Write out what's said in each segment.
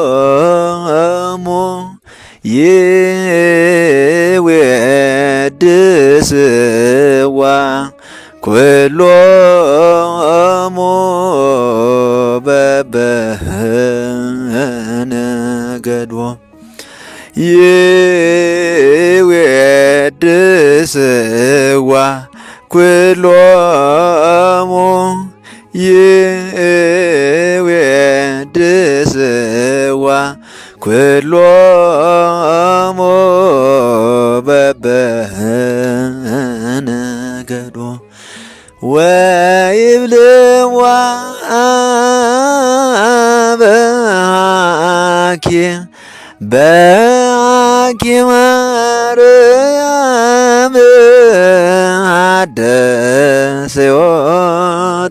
ወኩሎሙ ይዌድስዋ ኩሎሙ በበነገዶ ይዌድስዋ ኩሎሙ ይዌድስዋ ኩሎሙ በበነገዶ ወይብልዋ በአኪ ማርያም ሐደስዮ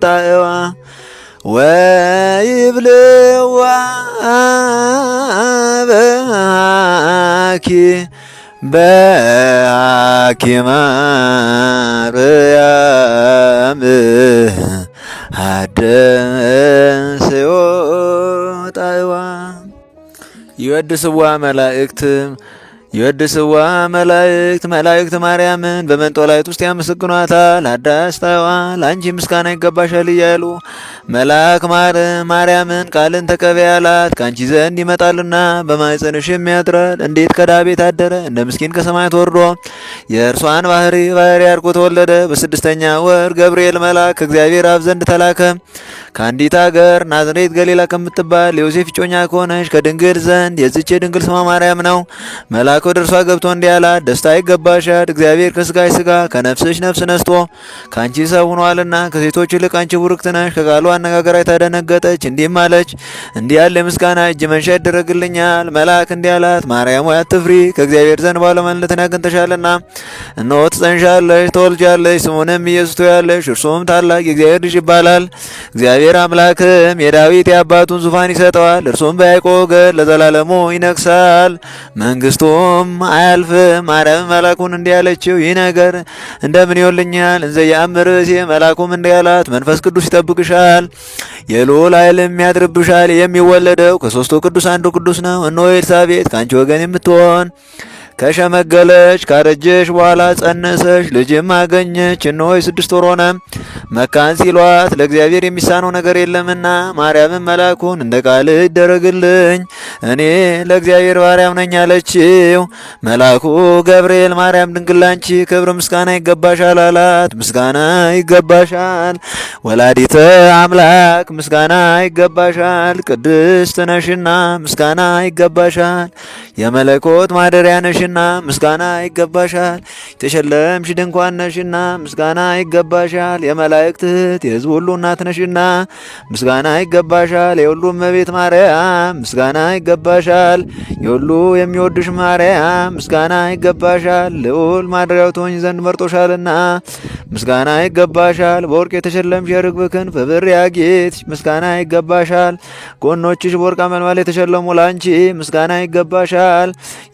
ጣዕዋ ወይብልዋ በአኪ ማርያም ሐደስዮ ጣዕዋ ይወድስዋ መላእክት ማርያምን በመንጦላይት ውስጥ ያመሰግኗታል። ሐዳስታዋ ለአንቺ ምስጋና ይገባሻል እያሉ መልአክ ማርያምን ቃልን ተቀበይ አላት። ከአንቺ ዘንድ ይመጣልና በማኅፀንሽ የሚያድራል። እንዴት ከዳቤት አደረ እንደ ምስኪን ከሰማይ ተወርዶ የእርሷን ባህሪ አድርጎ ተወለደ። በስድስተኛ ወር ገብርኤል መልአክ ከእግዚአብሔር አብ ዘንድ ተላከ። ከአንዲት አገር ናዝሬት ገሊላ ከምትባል የዮሴፍ እጮኛ ከሆነች ከድንግል ዘንድ የዚች የድንግል ስሟ ማርያም ነው። መልአክ ወደ እርሷ ገብቶ እንዲህ አላት፣ ደስታ ይገባሻል፣ እግዚአብሔር ከስጋሽ ስጋ ከነፍስሽ ነፍስ ነስቶ ከአንቺ ሰው ሆኗልና ከሴቶች ይልቅ አንቺ ቡርክት ነሽ። ከቃሉ አነጋገር ተደነገጠች፣ እንዲህም አለች፣ እንዲህ ያለ ምስጋና እጅ መንሻ ይደረግልኛል። መልአክ እንዲህ አላት፣ ማርያም ሆይ አትፍሪ፣ ከእግዚአብሔር ዘንድ ባለሟልነትን አግኝተሻልና እነሆ ትጸንሻለሽ፣ ትወልጃለሽ፣ ስሙንም ኢየሱስ ትዪዋለሽ። እርሱም ታላቅ የእግዚአብሔር ልጅ ይባላል። እግዚአብሔር አምላክም የዳዊት የአባቱን ዙፋን ይሰጠዋል። እርሱም በያዕቆብ ወገን ለዘላለሙ ይነግሣል፣ መንግስቱም አያልፍም። ማርያም መልአኩን እንዲህ አለችው፣ ይህ ነገር እንደምን ይሆንልኛል? እንዘ የአምር ርእሴ። መልአኩም እንዲህ አላት፣ መንፈስ ቅዱስ ይጠብቅሻል፣ የልዑል ኃይልም ያድርብሻል። የሚወለደው ከሦስቱ ቅዱስ አንዱ ቅዱስ ነው። እነሆ ኤልሳቤጥ ከአንቺ ወገን የምትሆን ከሸመገለች ካረጀሽ በኋላ ጸነሰች፣ ልጅም አገኘች። እነሆ የ6 ወር ሆነ። መካን ሲሏት ለእግዚአብሔር የሚሳነው ነገር የለምና። ማርያምን መልአኩን እንደ ቃል ይደረግልኝ፣ እኔ ለእግዚአብሔር ባሪያም ነኝ አለችው። መልአኩ ገብርኤል ማርያም ድንግል ላንቺ ክብር ምስጋና ይገባሻል አላት። ምስጋና ይገባሻል ወላዲተ አምላክ፣ ምስጋና ይገባሻል ቅድስት ነሽና፣ ምስጋና ይገባሻል የመለኮት ማደሪያ ነሽና፣ ምስጋና ይገባሻል የተሸለምሽ ድንኳን ነሽና፣ ምስጋና ይገባሻል የመላእክት እህት የሕዝብ ሁሉ እናት ነሽና፣ ምስጋና ይገባሻል የሁሉ እመቤት ማርያም፣ ምስጋና ይገባሻል የሁሉ የሚወድሽ ማርያም፣ ምስጋና ይገባሻል ልዑል ማደሪያው ትሆኚ ዘንድ መርጦሻልና፣ ምስጋና ይገባሻል በወርቅ የተሸለምሽ የርግብ ክንፍ በብር ያጌጥሽ፣ ምስጋና ይገባሻል ጎኖችሽ በወርቅ አመልማል የተሸለሙ ላንቺ፣ ምስጋና ይገባሻል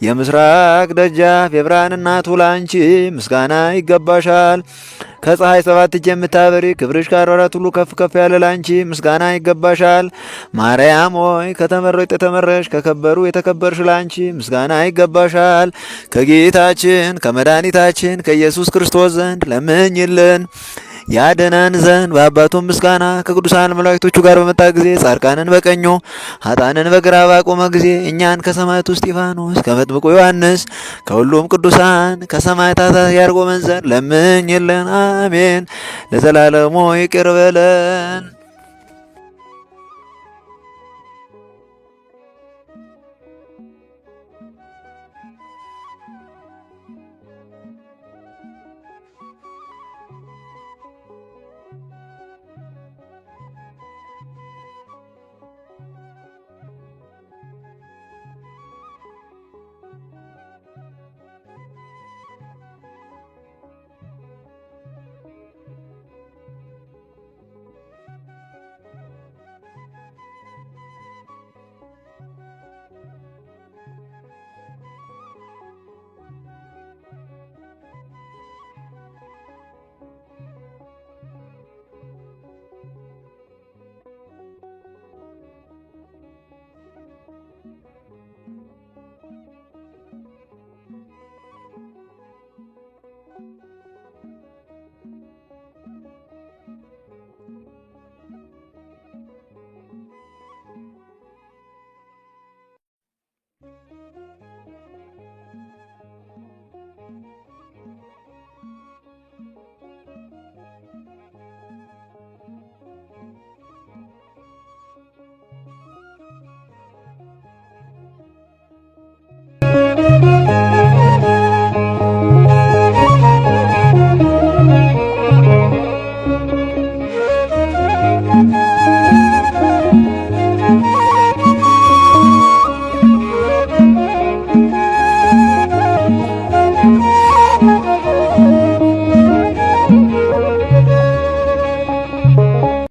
የምስራቅ ደጃፍ የብርሃን እናቱ ላንቺ፣ ምስጋና ይገባሻል ከፀሐይ 7 እጅ የምታበሪ ክብርሽ ከአራራት ሁሉ ከፍ ከፍ ያለ ላንቺ፣ ምስጋና ይገባሻል። ማርያም ሆይ ከተመረጡ የተመረሽ ከከበሩ የተከበርሽ ላንቺ፣ ምስጋና ይገባሻል። ከጌታችን ከመድኃኒታችን ከኢየሱስ ክርስቶስ ዘንድ ለምኝልን ያድነን ዘንድ። በአባቱም ምስጋና ከቅዱሳን መላእክቶቹ ጋር በመጣ ጊዜ ጻድቃንን በቀኙ ኃጥአንን በግራ ባቆመ ጊዜ እኛን ከሰማዕቱ እስጢፋኖስ ከመጥምቁ ዮሐንስ ከሁሉም ቅዱሳን ከሰማዕታት ያርቆመን ዘንድ ለምኝልን። አሜን። ለዘላለሙ ይቅር በለን።